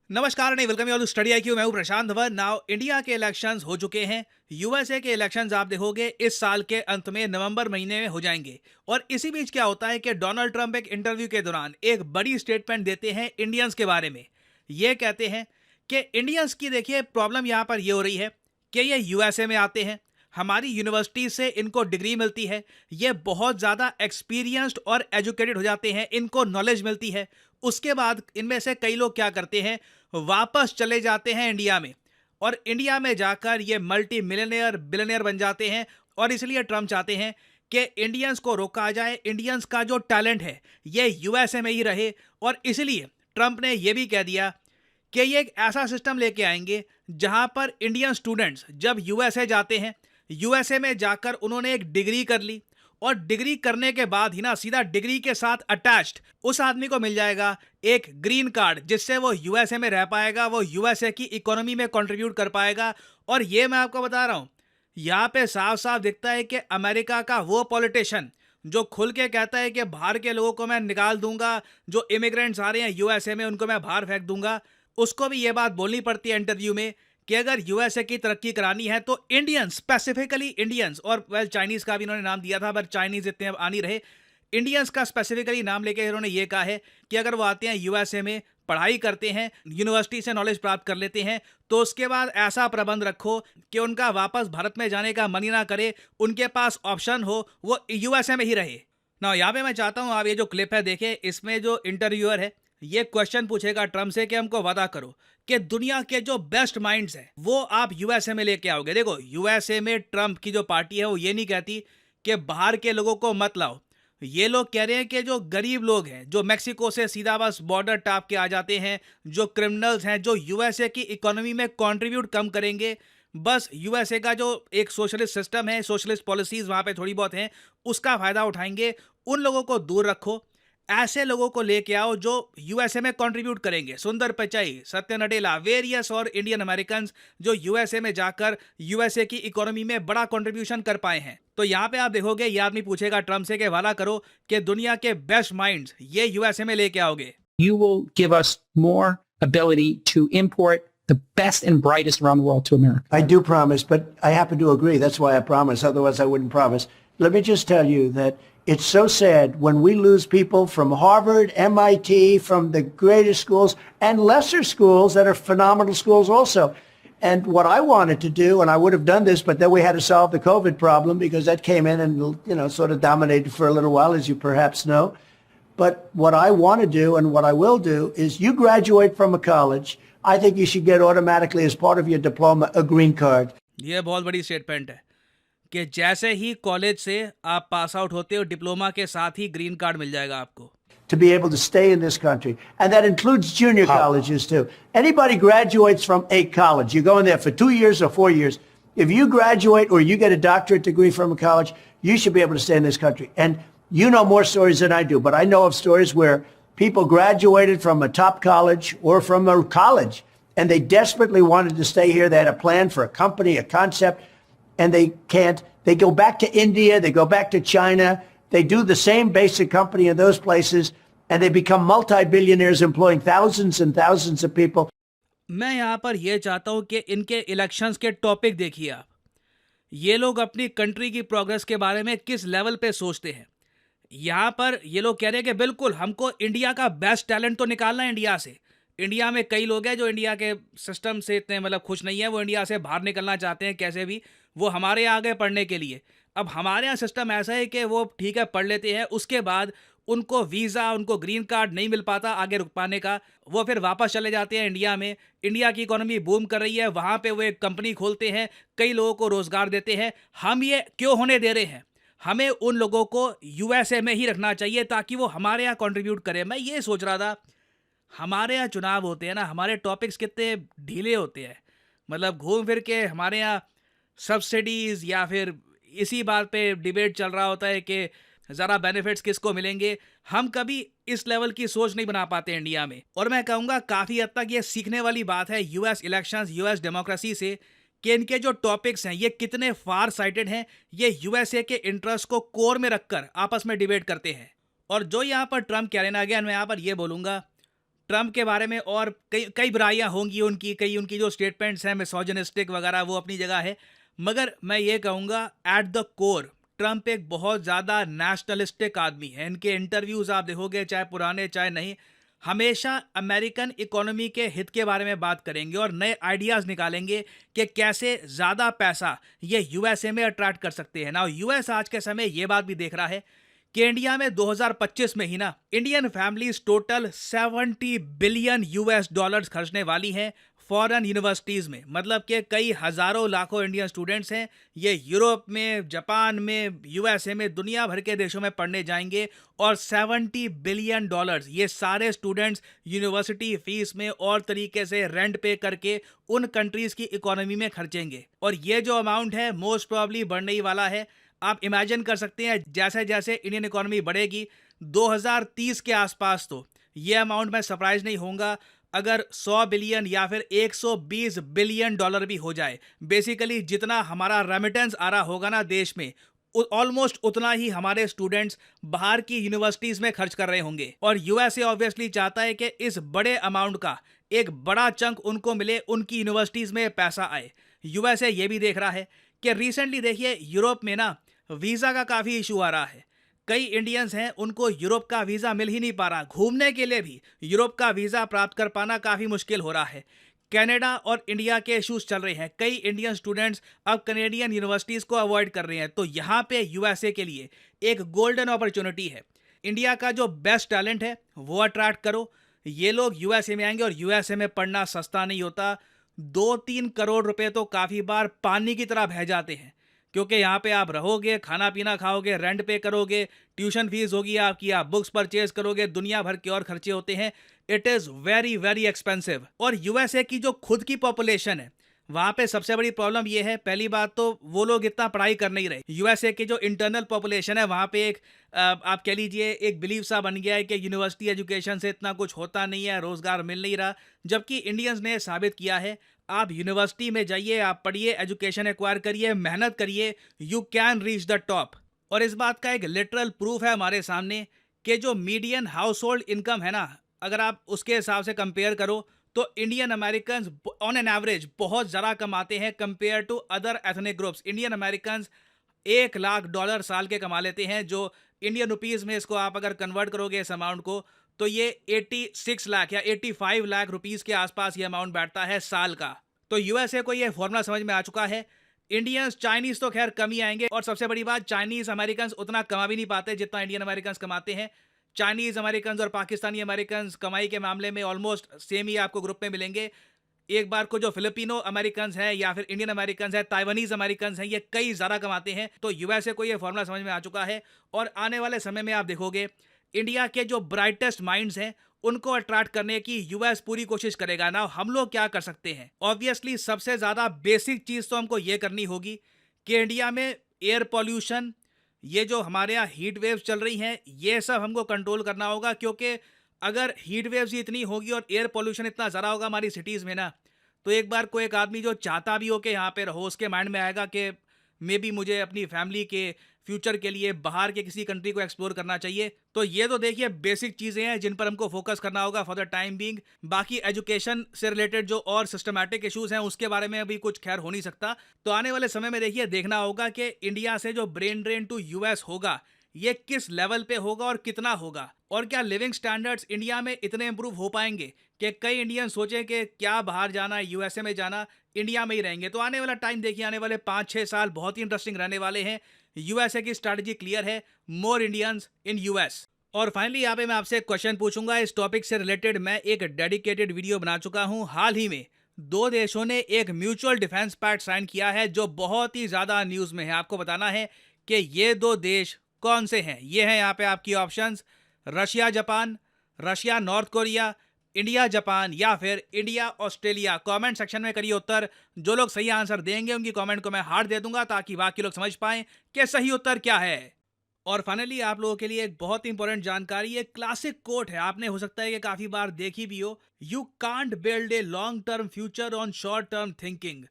नमस्कार नहीं welcome you to Study IQ. मैं हूं प्रशांत धवन। नाउ इंडिया के इलेक्शंस हो चुके हैं। यूएसए के इलेक्शंस आप देखोगे इस साल के अंत में नवंबर महीने में हो जाएंगे। और इसी बीच क्या होता है कि डोनाल्ड ट्रंप एक इंटरव्यू के दौरान एक बड़ी स्टेटमेंट देते हैं इंडियंस के बारे में। ये कहते हैं कि इंडियंस की देखिए प्रॉब्लम यहाँ पर ये हो रही है कि ये यूएसए में आते हैं, हमारी यूनिवर्सिटी से इनको डिग्री मिलती है, ये बहुत ज़्यादा एक्सपीरियंस्ड और एजुकेटेड हो जाते हैं, इनको नॉलेज मिलती है। उसके बाद इनमें से कई लोग क्या करते हैं, वापस चले जाते हैं इंडिया में, और इंडिया में जाकर ये मल्टी मिलियनियर बिलियनियर बन जाते हैं। और इसलिए ट्रम्प चाहते हैं कि इंडियंस को रोका जाए, इंडियंस का जो टैलेंट है ये यूएसए में ही रहे। और इसलिए ट्रम्प ने यह भी कह दिया कि ये एक ऐसा सिस्टम लेके आएंगे जहां पर इंडियन स्टूडेंट्स जब यूएसए जाते हैं, यूएसए में जाकर उन्होंने एक डिग्री कर ली, और डिग्री करने के बाद ही ना सीधा डिग्री के साथ अटैच्ड उस आदमी को मिल जाएगा एक ग्रीन कार्ड, जिससे वो यूएसए में रह पाएगा, वो यूएसए की इकोनॉमी में कंट्रीब्यूट कर पाएगा। और ये मैं आपको बता रहा हूं, यहाँ पे साफ साफ दिखता है कि अमेरिका का वो पॉलिटिशियन जो खुल के कहता है कि बाहर के लोगों को मैं निकाल दूंगा, जो इमिग्रेंट्स आ रहे हैं यूएसए में उनको मैं बाहर फेंक दूंगा, उसको भी ये बात बोलनी पड़ती है इंटरव्यू में कि अगर यूएसए की तरक्की करानी है तो इंडियंस, स्पेसिफिकली इंडियंस, और वेल चाइनीज का भी इन्होंने नाम दिया था पर चाइनीज इतने अब आ नहीं रहे, इंडियंस का स्पेसिफिकली नाम लेके इन्होंने ये कहा है कि अगर वो आते हैं यूएसए में, पढ़ाई करते हैं, यूनिवर्सिटी से नॉलेज प्राप्त कर लेते हैं, तो उसके बाद ऐसा प्रबंध रखो कि उनका वापस भारत में जाने का मन ही ना करे, उनके पास ऑप्शन हो वो यूएसए में ही रहे ना। यहाँ पे मैं चाहता हूँ आप ये जो क्लिप है देखें, इसमें जो इंटरव्यूअर है ये क्वेश्चन पूछेगा ट्रम्प से कि हमको वादा करो कि दुनिया के जो बेस्ट माइंड्स हैं वो आप यूएसए में लेके आओगे। देखो यूएसए में ट्रम्प की जो पार्टी है वो ये नहीं कहती कि बाहर के लोगों को मत लाओ, ये लोग कह रहे हैं कि जो गरीब लोग हैं, जो मेक्सिको से सीधा बस बॉर्डर टाप के आ जाते हैं, जो क्रिमिनल्स हैं, जो यूएसए की इकोनॉमी में कंट्रीब्यूट कम करेंगे, बस यूएसए का जो एक सोशलिस्ट सिस्टम है, सोशलिस्ट पॉलिसीज वहां पे थोड़ी बहुत हैं, उसका फायदा उठाएंगे, उन लोगों को दूर रखो। ऐसे लोगों को लेके आओ जो यूएसए में कंट्रीब्यूट करेंगे। सुंदर पिचाई, सत्य नडेला, वेरियस और इंडियन अमेरिकन जो यूएसए में जाकर यूएसए की इकोनॉमी में बड़ा कंट्रीब्यूशन कर पाए हैं। तो यहाँ पे आप देखोगे ये आदमी पूछेगा ट्रम्प से कि वादा करो कि दुनिया के बेस्ट माइंड्स ये यूएसए में लेके आओगे। You will give us more ability to import the best and brightest around the world to America. I do promise, but I happen to agree. That's why I promise. Otherwise, I wouldn't promise. Let me just tell you that it's so sad when we lose people from Harvard, MIT, from the greatest schools, and lesser schools that are phenomenal schools also. And what I wanted to do, and I would have done this, but then we had to solve the COVID problem because that came in and, sort of dominated for a little while, as you perhaps know. But what I want to do and what I will do is you graduate from a college, I think you should get automatically as part of your diploma a green card. ये बहुत बड़ी statement है कि जैसे ही college से आप pass out होते हो, डिप्लोमा के साथ ही ग्रीन कार्ड मिल जाएगा आपको। To be able to stay in this country. And that includes junior colleges too. Anybody graduates from a college, you go in there for 2 years or 4 years. If you graduate or you get a doctorate degree from a college, you should be able to stay in this country. And you know more stories than I do, but I know of stories where people graduated from a top college or from a college and they desperately wanted to stay here. They had a plan for a company, a concept, and they can't. They go back to India, they go back to China, they do the same basic company in those places, and they become multi-billionaires employing thousands and thousands of people. मैं यहाँ पर यह चाहता हूँ कि इनके elections के topic देखिए आप, ये लोग अपनी कंट्री की प्रोग्रेस के बारे में किस लेवल पे सोचते हैं। यहाँ पर ये लोग कह रहे हैं कि बिल्कुल हमको इंडिया का बेस्ट टैलेंट तो निकालना है इंडिया से। इंडिया में कई लोग हैं जो इंडिया के सिस्टम से इतने मतलब खुश नहीं है, वो इंडिया से बाहर निकलना चाहते हैं कैसे भी, वो हमारे यहाँ आगे पढ़ने के लिए। अब हमारे यहाँ सिस्टम ऐसा है कि वो ठीक है पढ़ लेते हैं, उसके बाद उनको वीज़ा, उनको ग्रीन कार्ड नहीं मिल पाता आगे रुक पाने का, वो फिर वापस चले जाते हैं इंडिया में। इंडिया की इकोनॉमी बूम कर रही है, वहाँ पे वो एक कंपनी खोलते हैं, कई लोगों को रोज़गार देते हैं। हम ये क्यों होने दे रहे हैं? हमें उन लोगों को यूएसए में ही रखना चाहिए ताकि वो हमारे यहाँ कंट्रीब्यूट करें। मैं ये सोच रहा था, हमारे यहाँ चुनाव होते हैं ना, हमारे टॉपिक्स कितने ढीले होते हैं, मतलब घूम फिर के हमारे यहाँ सब्सिडीज़ या फिर इसी बात पे डिबेट चल रहा होता है कि ज़रा बेनिफिट्स किसको मिलेंगे। हम कभी इस लेवल की सोच नहीं बना पाते इंडिया में। और मैं कहूँगा काफ़ी हद तक ये सीखने वाली बात है यूएस इलेक्शंस, यूएस डेमोक्रेसी से, कि इनके जो टॉपिक्स हैं ये कितने फार साइटेड हैं। ये यूएसए के इंटरेस्ट को कोर में रखकर आपस में डिबेट करते हैं। और जो यहाँ पर ट्रम्प कह रहे ना, अगेन मैं यहाँ पर ये बोलूँगा, ट्रम्प के बारे में और कई कई बुराइयां होंगी उनकी, कई उनकी जो स्टेटमेंट्स हैं मिसोजिनिस्टिक वगैरह, वो अपनी जगह है। मगर मैं ये कहूँगा एट द कोर ट्रम्प एक बहुत ज़्यादा नेशनलिस्टिक आदमी है। इनके इंटरव्यूज़ आप देखोगे, चाहे पुराने चाहे नहीं, हमेशा अमेरिकन इकोनॉमी के हित के बारे में बात करेंगे और नए आइडियाज़ निकालेंगे कि कैसे ज़्यादा पैसा ये यूएसए में अट्रैक्ट कर सकते हैं ना। यूएस आज के समय ये बात भी देख रहा है कि इंडिया में 2025 में ही ना Indian families total 70 billion US dollars खर्चने वाली हैं फॉरेन यूनिवर्सिटीज़ में। मतलब कि कई हज़ारों लाखों इंडियन स्टूडेंट्स हैं, ये यूरोप में, जापान में, यूएसए में, दुनिया भर के देशों में पढ़ने जाएंगे और 70 बिलियन डॉलर्स ये सारे स्टूडेंट्स यूनिवर्सिटी फीस में और तरीके से रेंट पे करके उन कंट्रीज़ की इकोनॉमी में खर्चेंगे। और ये जो अमाउंट है मोस्ट प्रॉब्ली बढ़ने ही वाला है। आप इमेजिन कर सकते हैं जैसे जैसे इंडियन इकोनॉमी बढ़ेगी 2030 के आसपास, तो ये अमाउंट मैं सरप्राइज नहीं होऊंगा अगर 100 बिलियन या फिर 120 बिलियन डॉलर भी हो जाए। बेसिकली जितना हमारा रेमिटेंस आ रहा होगा ना देश में, ऑलमोस्ट उतना ही हमारे स्टूडेंट्स बाहर की यूनिवर्सिटीज़ में खर्च कर रहे होंगे। और यूएसए ऑब्वियसली चाहता है कि इस बड़े अमाउंट का एक बड़ा चंक उनको मिले, उनकी यूनिवर्सिटीज़ में पैसा आए। यूएसए ये भी देख रहा है कि रिसेंटली देखिए यूरोप में ना वीज़ा का काफ़ी इशू आ रहा है। कई इंडियंस हैं उनको यूरोप का वीज़ा मिल ही नहीं पा रहा। घूमने के लिए भी यूरोप का वीज़ा प्राप्त कर पाना काफ़ी मुश्किल हो रहा है। कनाडा और इंडिया के इश्यूज चल रहे हैं। कई इंडियन स्टूडेंट्स अब कनेडियन यूनिवर्सिटीज़ को अवॉइड कर रहे हैं। तो यहाँ पे यूएसए के लिए एक गोल्डन अपॉर्चुनिटी है। इंडिया का जो बेस्ट टैलेंट है वो अट्रैक्ट करो। ये लोग यूएसए में आएंगे और यूएसए में पढ़ना सस्ता नहीं होता। 2-3 करोड़ रुपए तो काफ़ी बार पानी की तरह बह जाते हैं, क्योंकि यहाँ पे आप रहोगे, खाना पीना खाओगे, रेंट पे करोगे, ट्यूशन फीस होगी आपकी, आप बुक्स परचेज करोगे, दुनिया भर के और खर्चे होते हैं। It is very very expensive. और यूएसए की जो खुद की पॉपुलेशन है, वहाँ पे सबसे बड़ी प्रॉब्लम ये है, पहली बात तो वो लोग इतना पढ़ाई कर नहीं रहे। यूएसए की जो इंटरनल पॉपुलेशन है वहाँ पे एक आप कह लीजिए एक बिलीव सा बन गया है कि यूनिवर्सिटी एजुकेशन से इतना कुछ होता नहीं है, रोज़गार मिल नहीं रहा। जबकि इंडियंस ने साबित किया है, आप यूनिवर्सिटी में जाइए, आप पढ़िए, एजुकेशन एक्वायर करिए, मेहनत करिए, you can reach the top. और इस बात का एक लिटरल प्रूफ है हमारे सामने कि जो मीडियन हाउस होल्ड इनकम है ना, अगर आप उसके हिसाब से कंपेयर करो तो Indian American on an average बहुत ज़्यादा कमाते हैं compare to other ethnic groups. Indian American $1 lakh साल के कमा लेते हैं, जो इंडियन रुपीज़ में इसको आप अगर कन्वर्ट करोगे इस अमाउंट को, तो ये 86 लाख या 85 लाख रुपीज़ के आसपास ये अमाउंट बैठता है साल का। तो यूएसए को ये फॉर्मूला समझ में आ चुका है। इंडियंस, चाइनीज़ तो खैर कम ही आएंगे, और सबसे बड़ी बात चाइनीज़ अमेरिकन उतना कमा भी नहीं पाते जितना इंडियन अमेरिकन कमाते हैं। चाइनीज़ अमेरिकन और पाकिस्तानी अमेरिकन कमाई के मामले में ऑलमोस्ट सेम ही आपको ग्रुप में मिलेंगे। एक बार को जो फिलिपिनो अमेरिकन हैं या फिर इंडियन अमेरिकन हैं, ताइवानीज़ अमेरिकन हैं, ये कई ज़्यादा कमाते हैं। तो यूएसए को ये फॉर्मूला समझ में आ चुका है। और आने वाले समय में आप देखोगे इंडिया के जो ब्राइटेस्ट माइंड्स हैं उनको अट्रैक्ट करने की यूएस पूरी कोशिश करेगा ना। हम लोग क्या कर सकते हैं? ऑब्वियसली सबसे ज़्यादा बेसिक चीज़ तो हमको ये करनी होगी कि इंडिया में एयर पॉल्यूशन, ये जो हमारे यहाँ हीट वेव्स चल रही हैं, ये सब हमको कंट्रोल करना होगा। क्योंकि अगर हीट वेव्स ही इतनी होगी और एयर पॉल्यूशन इतना ज़्यादा होगा हमारी सिटीज़ में ना, तो एक बार कोई एक आदमी जो चाहता भी हो कि यहाँ पे रहो, उसके माइंड में आएगा कि मे बी मुझे अपनी फैमिली के फ्यूचर के लिए बाहर के किसी कंट्री को एक्सप्लोर करना चाहिए। तो ये तो देखिए बेसिक चीज़ें हैं जिन पर हमको फोकस करना होगा फॉर द टाइम बीइंग। बाकी एजुकेशन से रिलेटेड जो और सिस्टमैटिक इश्यूज हैं उसके बारे में अभी कुछ खैर हो नहीं सकता। तो आने वाले समय में देखिए देखना होगा कि इंडिया से जो ब्रेन ड्रेन टू यूएस होगा ये किस लेवल पे होगा और कितना होगा, और क्या लिविंग स्टैंडर्ड्स इंडिया में इतने इंप्रूव हो पाएंगे कि कई इंडियन सोचें कि क्या बाहर जाना, यूएसए में जाना, इंडिया में ही रहेंगे। तो आने वाला टाइम देखिए, आने वाले 5-6 साल बहुत ही इंटरेस्टिंग रहने वाले हैं। यूएसए की स्ट्रैटेजी क्लियर है, मोर इंडियंस इन यूएस। और फाइनली यहाँ पे मैं आपसे एक क्वेश्चन पूछूंगा। इस टॉपिक से रिलेटेड मैं एक डेडिकेटेड वीडियो बना चुका हूँ। हाल ही में 2 देशों ने एक म्यूचुअल डिफेंस पैक्ट साइन किया है जो बहुत ही ज़्यादा न्यूज़ में है। आपको बताना है कि ये 2 देश कौन से हैं। ये हैं यहाँ पे आपकी options: Russia Japan, Russia north Korea, India Japan, या फिर इंडिया ऑस्ट्रेलिया। कमेंट सेक्शन में करिए उत्तर। जो लोग सही आंसर देंगे उनकी कमेंट को मैं हार्ट दे दूंगा ताकि बाकी लोग समझ पाएं कि सही उत्तर क्या है। और फाइनली आप लोगों के लिए एक बहुत ही इंपॉर्टेंट जानकारी, एक क्लासिक कोट है, आपने हो सकता है कि काफ़ी बार देखी भी हो: you can't build a long term future on short term thinking.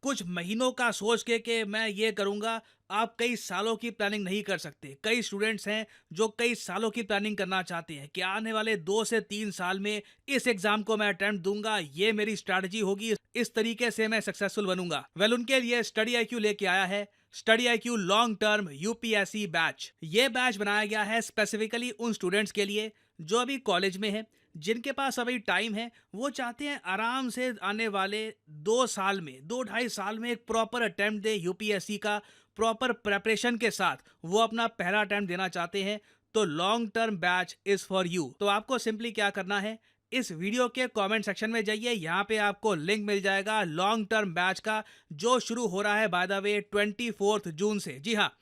कुछ महीनों का सोच के कि मैं ये करूंगा, आप कई सालों की प्लानिंग नहीं कर सकते। कई स्टूडेंट्स हैं जो कई सालों की प्लानिंग करना चाहते हैं कि आने वाले 2 से 3 साल में इस एग्जाम को मैं अटेम्प्ट दूंगा, ये मेरी स्ट्रैटेजी होगी, इस तरीके से मैं सक्सेसफुल बनूंगा। उनके लिए स्टडी IQ लेके आया है study IQ long term UPSC batch. ये बैच बनाया गया है स्पेसिफिकली उन स्टूडेंट्स के लिए जो अभी कॉलेज में है, जिनके पास अभी टाइम है, वो चाहते हैं आराम से आने वाले 2 साल में, 2-2.5 साल में एक प्रॉपर अटेम्प्ट दे UPSC का, प्रॉपर प्रेपरेशन के साथ वो अपना पहला अटेम्प्ट देना चाहते हैं। तो long term batch is for you. तो आपको सिंपली क्या करना है, इस वीडियो के कमेंट सेक्शन में जाइए, यहाँ पे आपको लिंक मिल जाएगा लॉन्ग टर्म बैच का, जो शुरू हो रहा है बाय द वे 24 जून से। जी हाँ,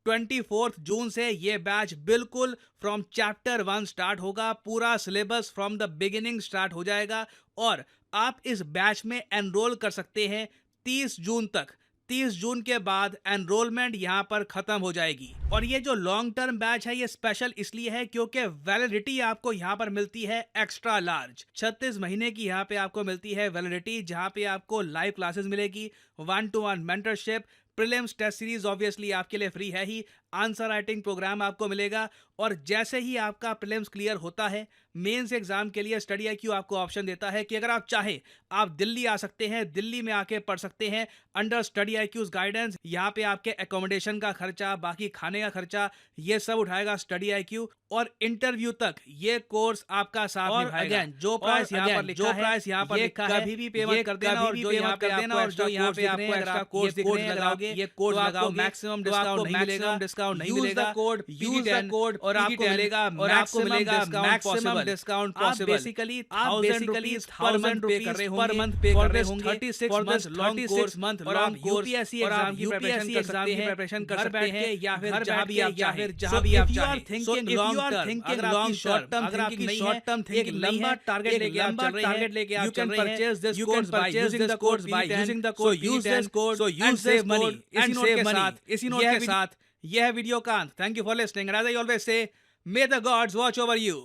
24 जून से ये बैच बिल्कुल फ्रॉम चैप्टर 1 स्टार्ट होगा, पूरा syllabus from the beginning start हो जाएगा और आप इस बैच में एनरोल कर सकते हैं 30 जून तक। 30 जून के बाद एनरोलमेंट यहाँ पर खत्म हो जाएगी। और ये जो लॉन्ग टर्म बैच है ये स्पेशल इसलिए है क्योंकि वैलिडिटी आपको यहाँ पर मिलती है एक्स्ट्रा लार्ज। 36 महीने की यहाँ पे आपको मिलती है वैलिडिटी, जहाँ पे आपको लाइव क्लासेस मिलेगी, 1-to-1 mentorship, prelims test series obviously आपके लिए फ्री है ही, आंसर राइटिंग प्रोग्राम आपको मिलेगा। और जैसे ही आपका प्रीलिम्स क्लियर होता है, मेंस एग्जाम के लिए स्टडी IQ आपको ऑप्शन देता है कि अगर आप चाहें आप दिल्ली आ सकते हैं, दिल्ली में आके पढ़ सकते हैं अंडर स्टडी IQ's गाइडेंस। यहाँ पे आपके एकोमोडेशन का खर्चा, बाकी खाने का खर्चा, ये सब उठाएगा स्टडी IQ और इंटरव्यू तक ये कोर्स आपका साथ निभाएगा। अगेन जो प्राइस यहाँ पर लिखा है, कभी भी पेमेंट कर देना और जो यहाँ पे आपको एक्स्ट्रा कोर्स दिख रहे हैं, लगाओगे ये कोड लगाओ, मैक्सिमम डिस्काउंट नहीं मिलेगा। यूज द कोड और आपको मिलेगा मैक्सिमम डिस्काउंट पॉसिबल। बेसिकली आप बेसिकली पर मंथ पे कर रहे होंगे 36 मंथ और आप UPSC एग्जाम की प्रिपरेशन कर सकते हैं या फिर जहां भी आप चाहें। So if you are thinking long short term, अगर आपकी शॉर्ट टर्म थिंकिंग लंबा टारगेट लेके आप चल रहे हैं, you can purchase this course by using the code, use this code, so use save money and save money. इसी note के साथ यह वीडियो का अंत। Thank you for listening. As I always say, may the gods watch over you.